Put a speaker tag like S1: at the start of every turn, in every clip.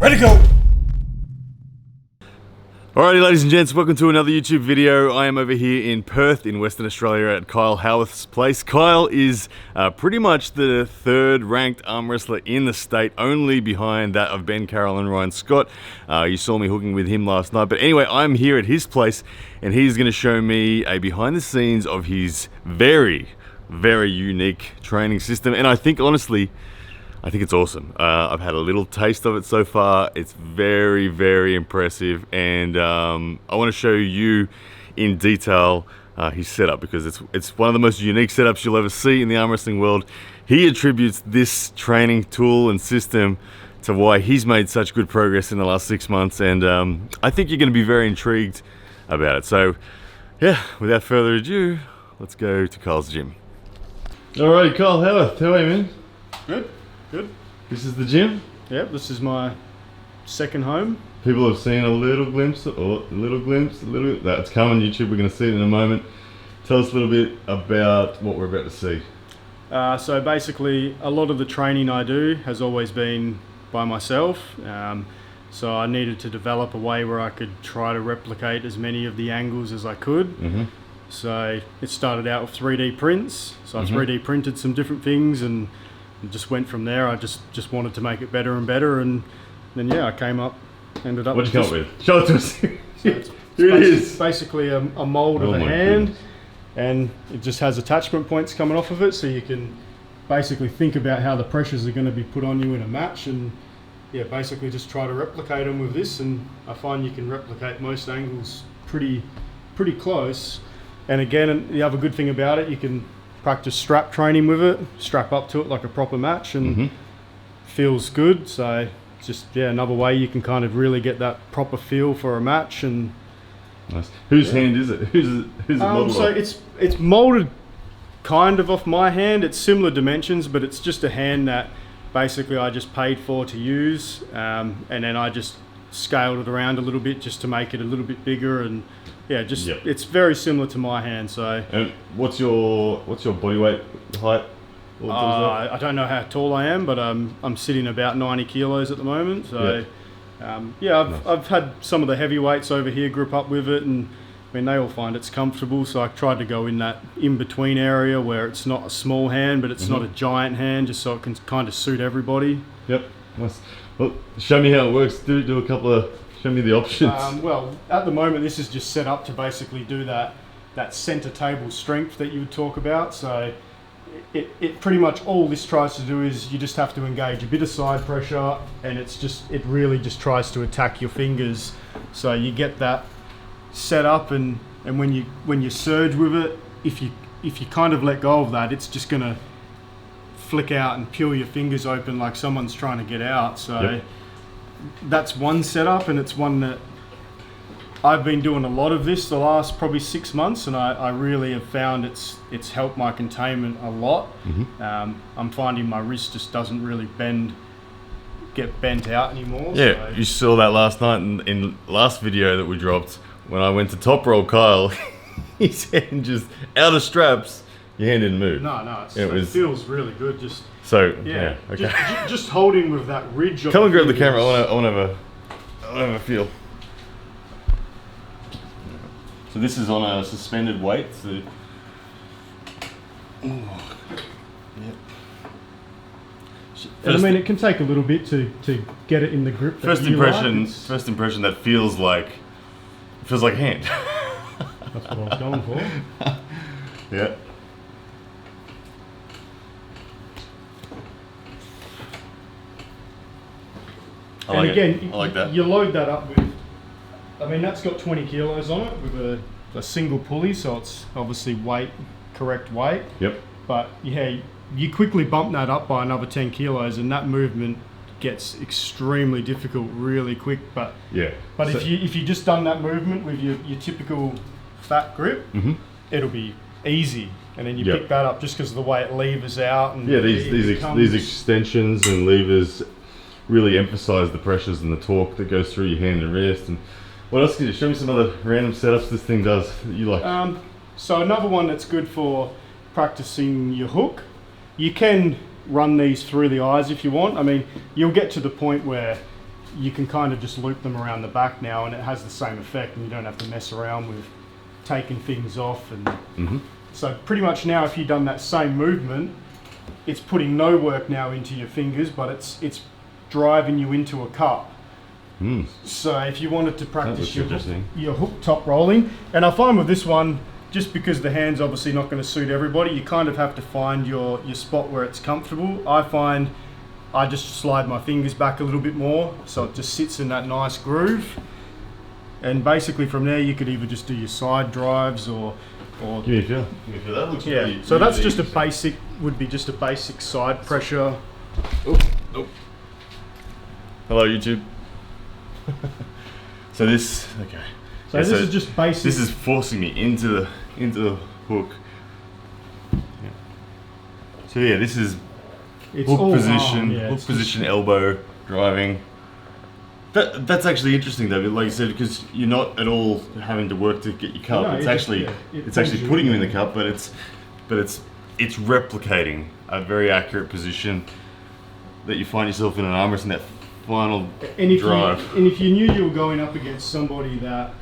S1: Ready to go!
S2: Alrighty, ladies and gents, welcome to another YouTube video. I am over here in Perth in Western Australia at Kyle Howarth's place. Kyle is pretty much the third ranked arm wrestler in the state, only behind that of Ben Carroll and Ryan Scott. You saw me hooking with him last night. But anyway, I'm here at his place and he's going to show me a behind the scenes of his very unique training system. And I think, honestly, it's awesome. I've had a little taste of it so far. It's very impressive, and I want to show you in detail his setup, because it's one of the most unique setups you'll ever see in the arm wrestling world. He attributes this training tool and system to why he's made such good progress in the last 6 months, and I think you're going to be very intrigued about it. So yeah, without further ado, let's go to Kyle's gym. Alright, Kyle Howarth, how are you, man?
S1: Good.
S2: This is the gym?
S1: Yep, this is my second home.
S2: People have seen a little glimpse, that's coming YouTube, we're going to see it in a moment. Tell us a little bit about what we're about to see.
S1: So basically, a lot of the training I do has always been by myself. So I needed to develop a way where I could try to replicate as many of the angles as I could. So it started out with 3D prints. So I 3D printed some different things and just went from there. I just wanted to make it better and better, and then yeah, I ended up.
S2: What'd you come up with? Show it to us.
S1: So
S2: Here it is.
S1: Basically a mold of a hand, and it just has attachment points coming off of it, so you can basically think about how the pressures are going to be put on you in a match, and yeah, basically just try to replicate them with this. And I find you can replicate most angles pretty close. And again, the other good thing about it, you can practice strap training with it, strap up to it like a proper match, and feels good. So just another way you can kind of really get that proper feel for a match. And
S2: nice. Whose hand is it? Who's it modeled
S1: so
S2: off?
S1: it's molded kind of off my hand. It's similar dimensions, but it's just a hand that basically I just paid for to use, and then I just scaled it around a little bit just to make it a little bit bigger. And yeah, it's very similar to my hand. So. And
S2: what's your body weight, height?
S1: I don't know how tall I am, but I'm sitting about 90 kilos at the moment. So I've had some of the heavyweights over here group up with it, and I mean, they all find it's comfortable. So I tried to go in that in-between area where it's not a small hand, but it's not a giant hand, just so it can kind of suit everybody.
S2: Yep. Nice. Well, show me how it works. Do a couple of. Show me the options.
S1: Well, at the moment, this is just set up to basically do that center table strength that you would talk about. So it pretty much all this tries to do is you just have to engage a bit of side pressure, and it really just tries to attack your fingers. So you get that set up, and when you surge with it, if you kind of let go of that, it's just gonna flick out and peel your fingers open like someone's trying to get out. So that's one setup, and it's one that I've been doing a lot of this the last probably 6 months, and I really have found it's helped my containment a lot. I'm finding my wrist just doesn't really get bent out anymore.
S2: Yeah,
S1: so.
S2: You saw that last night in last video that we dropped when I went to top roll Kyle. His hand just out of straps. Your hand didn't move.
S1: No, it feels really good. Just
S2: okay.
S1: Just holding with that ridge.
S2: Come and grab the camera. I want to have a feel. So this is on a suspended weight. So
S1: I mean, it can take a little bit to get it in the grip.
S2: First impression, that feels like a hand.
S1: That's what I was going for.
S2: Yeah.
S1: I
S2: like that.
S1: You load that up with, I mean, that's got 20 kilos on it with a single pulley, so it's obviously correct weight.
S2: Yep.
S1: But yeah, you quickly bump that up by another 10 kilos, and that movement gets extremely difficult really quick. But if you just done that movement with your typical fat grip, it'll be easy. And then you pick that up just because of the way it levers out. And
S2: these extensions and levers really emphasize the pressures and the torque that goes through your hand and wrist. And what else can you show me? Some other random setups this thing does that you like?
S1: So another one that's good for practicing your hook. You can run these through the eyes if you want. I mean, you'll get to the point where you can kind of just loop them around the back now, and it has the same effect, and you don't have to mess around with taking things off. And so pretty much now, if you've done that same movement, it's putting no work now into your fingers, but it's driving you into a cup. So if you wanted to practice your hook top rolling, and I find with this one, just because the hand's obviously not going to suit everybody, you kind of have to find your spot where it's comfortable. I find I just slide my fingers back a little bit more, so it just sits in that nice groove. And basically from there, you could either just do your side drives or
S2: give me a feel. That looks really,
S1: so that's
S2: really
S1: just a basic, would be just a basic side pressure.
S2: Oh. Hello, YouTube. So this, okay.
S1: So this is just basic.
S2: This is forcing me into the hook. Yeah. So yeah, this is hook position, hook position, elbow driving. That's actually interesting though, like you said, because you're not at all having to work to get your cup. No, it's actually putting you in the cup, but it's replicating a very accurate position that you find yourself in an arm wrest in that final drive.
S1: And if you knew you were going up against somebody that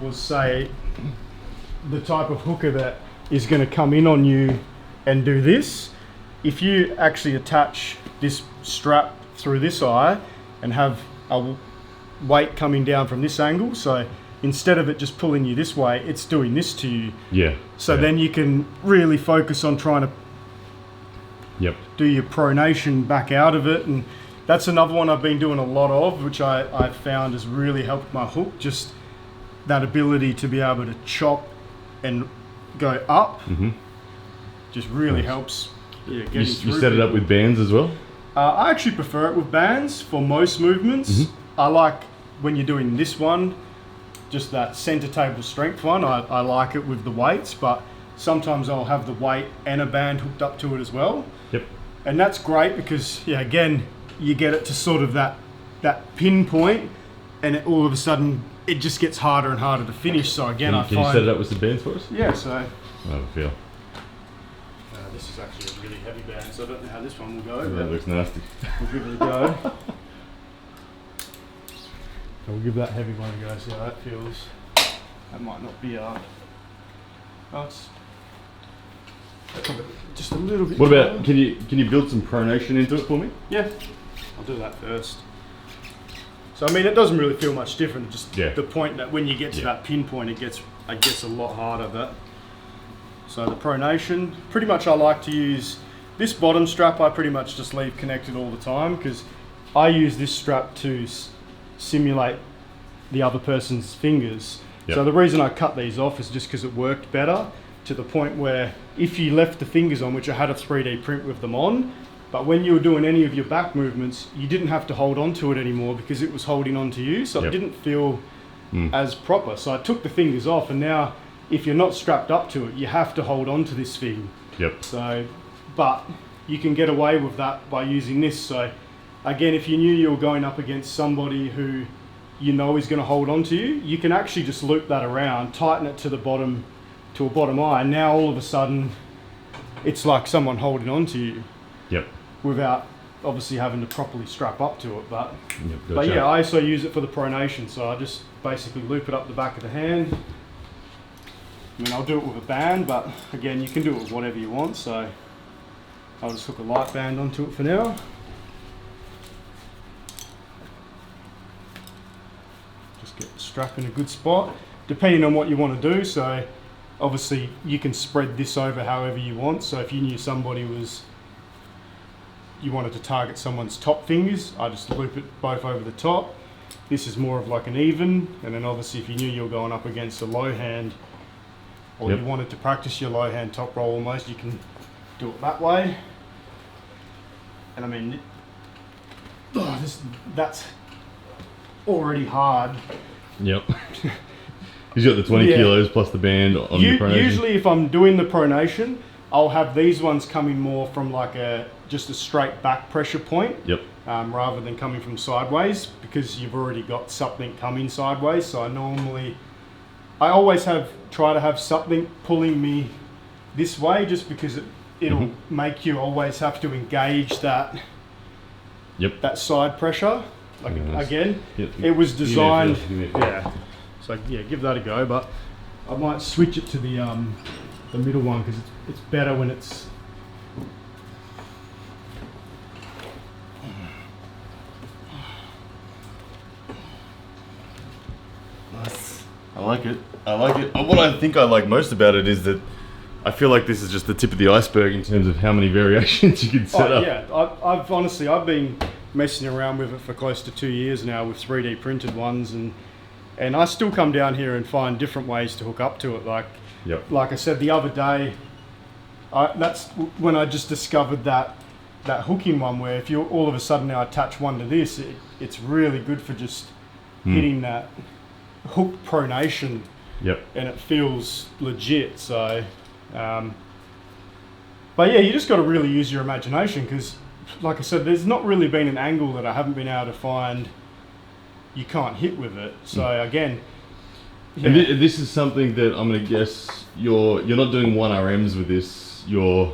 S1: was, say, the type of hooker that is going to come in on you and do this, if you actually attach this strap through this eye and have a weight coming down from this angle, so instead of it just pulling you this way, it's doing this to you. So then you can really focus on trying to do your pronation back out of it. And that's another one I've been doing a lot of, which I found has really helped my hook, just that ability to be able to chop and go up. Just really helps.
S2: You set it up with bands as well?
S1: I actually prefer it with bands for most movements. I like when you're doing this one, just that center table strength one, I like it with the weights, but sometimes I'll have the weight and a band hooked up to it as well. And that's great because, again, you get it to sort of that pinpoint, and all of a sudden it just gets harder and harder to finish. So again,
S2: can you set it up with some bands for us?
S1: Yeah, so
S2: I have a feel.
S1: This is actually a really heavy band, so I don't know how this one will go.
S2: That looks nasty.
S1: We'll give it a go. We'll give that heavy one a go, see how that feels. That might not be it's just a little bit.
S2: What about, can you build some pronation into it for me?
S1: Yeah, I'll do that first. So I mean, it doesn't really feel much different, just the point that when you get to that pinpoint, it gets a lot harder. So the pronation, pretty much I like to use this bottom strap, I pretty much just leave connected all the time, because I use this strap to simulate the other person's fingers. So the reason I cut these off is just because it worked better, to the point where if you left the fingers on, which I had a 3D print with them on, but when you were doing any of your back movements, you didn't have to hold on to it anymore because it was holding on to you, so it didn't feel as proper. So I took the fingers off, and now if you're not strapped up to it, you have to hold on to this thing. So, but you can get away with that by using this. So again, if you knew you were going up against somebody who you know is going to hold on to you, you can actually just loop that around, tighten it to the bottom, to a bottom eye, and now all of a sudden it's like someone holding on to you. Without obviously having to properly strap up to it. But yeah, I also use it for the pronation, so I just basically loop it up the back of the hand. I mean, I'll do it with a band, but again, you can do it with whatever you want, so I'll just hook a light band onto it for now. Just get the strap in a good spot, depending on what you want to do. So obviously you can spread this over however you want. So if you knew somebody you wanted to target someone's top fingers, I just loop it both over the top. This is more of like an even, and then obviously if you knew you were going up against a low hand, or you wanted to practice your low hand top roll almost, you can do it that way. And I mean, that's already hard.
S2: He's got the 20 kilos plus the band on the pronation.
S1: Usually if I'm doing the pronation, I'll have these ones coming more from like just a straight back pressure point, rather than coming from sideways, because you've already got something coming sideways. So I always try to have something pulling me this way, just because it'll make you always have to engage that that side pressure. Like
S2: Nice.
S1: again,
S2: Yep.
S1: it was designed.
S2: Give me a feel.
S1: Yeah. So yeah, give that a go. But I might switch it to the middle one because it's better when it's.
S2: Nice. I like it. I like it. What I think I like most about it is that I feel like this is just the tip of the iceberg in terms of how many variations you can set up.
S1: Yeah, I've honestly been messing around with it for close to 2 years now with 3D printed ones, and I still come down here and find different ways to hook up to it. Like I said the other day, that's when I just discovered that hooking one where if you all of a sudden now attach one to this, it's really good for just hitting that hook pronation.
S2: Yep.
S1: And it feels legit. So, but yeah, you just got to really use your imagination because, like I said, there's not really been an angle that I haven't been able to find you can't hit with it. So again, yeah.
S2: And this is something that I'm going to guess you're not doing 1RMs with this. You're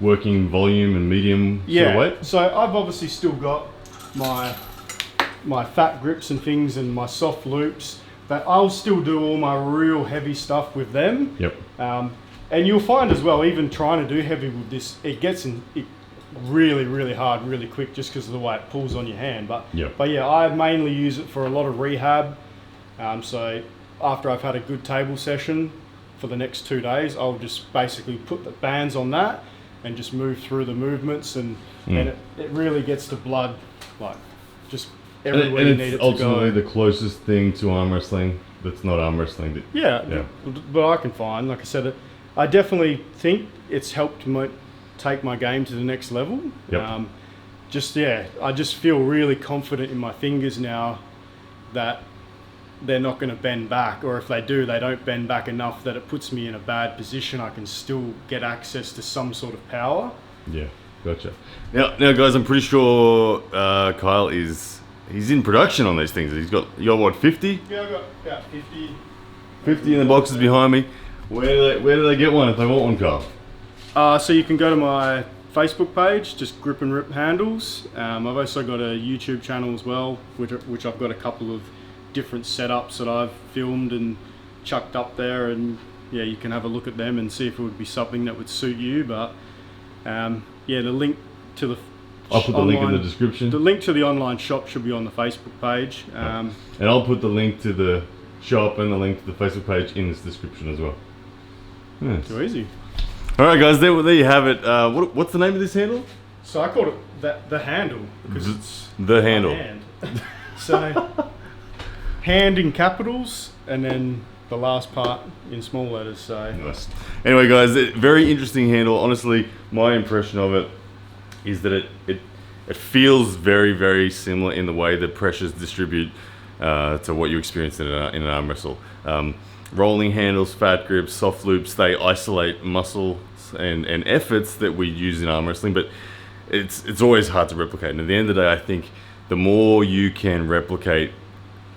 S2: working volume and medium sort of weight.
S1: So I've obviously still got my fat grips and things and my soft loops. But I'll still do all my real heavy stuff with them.
S2: Yep.
S1: And you'll find as well, even trying to do heavy with this, it gets really, really hard, really quick, just because of the way it pulls on your hand. But yeah, I mainly use it for a lot of rehab. So after I've had a good table session for the next 2 days, I'll just basically put the bands on that and just move through the movements, and it really gets the blood like just everywhere you need it to go.
S2: And it's ultimately the closest thing to arm wrestling that's not arm wrestling.
S1: Yeah. But I can find, like I said, I definitely think it's helped take my game to the next level.
S2: Yep.
S1: I just feel really confident in my fingers now that they're not going to bend back, or if they do, they don't bend back enough that it puts me in a bad position. I can still get access to some sort of power.
S2: Yeah, gotcha. Now guys, I'm pretty sure Kyle he's in production on these things. You got what, 50?
S1: Yeah, I've got about 50.
S2: 50 in the boxes behind me. Where do they get one if they want one, Kyle?
S1: So you can go to my Facebook page, just Grip and Rip Handles. I've also got a YouTube channel as well, which I've got a couple of different setups that I've filmed and chucked up there, and yeah, you can have a look at them and see if it would be something that would suit you. But yeah, the link to the
S2: I'll put the link in the description.
S1: The link to the online shop should be on the Facebook page.
S2: And I'll put the link to the shop and the link to the Facebook page in this description as well. Yes.
S1: Too easy.
S2: All right, guys, there you have it. What's the name of this handle?
S1: So I called it the handle because it's
S2: the handle.
S1: Hand. So hand in capitals and then the last part in small letters. So
S2: nice. Anyway, guys, very interesting handle. Honestly, my impression of it is that it feels very, very similar in the way the pressures distribute to what you experience in an arm wrestle. Rolling handles, fat grips, soft loops, they isolate muscles and efforts that we use in arm wrestling, but it's always hard to replicate. And at the end of the day, I think the more you can replicate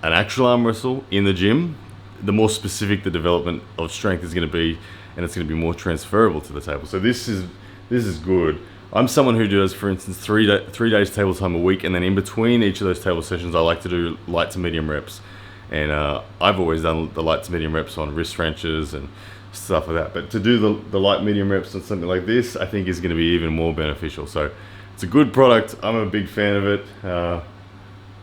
S2: an actual arm wrestle in the gym, the more specific the development of strength is going to be, and it's going to be more transferable to the table. So this is good. I'm someone who does, for instance, 3 days table time a week, and then in between each of those table sessions, I like to do light to medium reps. And I've always done the light to medium reps on wrist wrenches and stuff like that. But to do the light medium reps on something like this, I think is going to be even more beneficial. So it's a good product. I'm a big fan of it.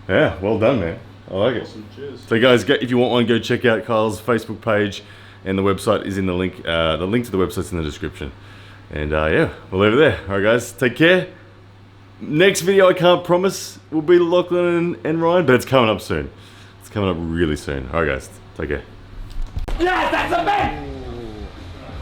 S2: Yeah, well done, man. I like it.
S1: Awesome. Cheers.
S2: So guys, if you want one, go check out Kyle's Facebook page, and the website is in the link. The link to the website's in the description. And yeah, we'll leave it there. All right, guys, take care. Next video, I can't promise, will be Lachlan and Ryan, but it's coming up soon. It's coming up really soon. All right, guys, take care.
S3: Yes, that's a man!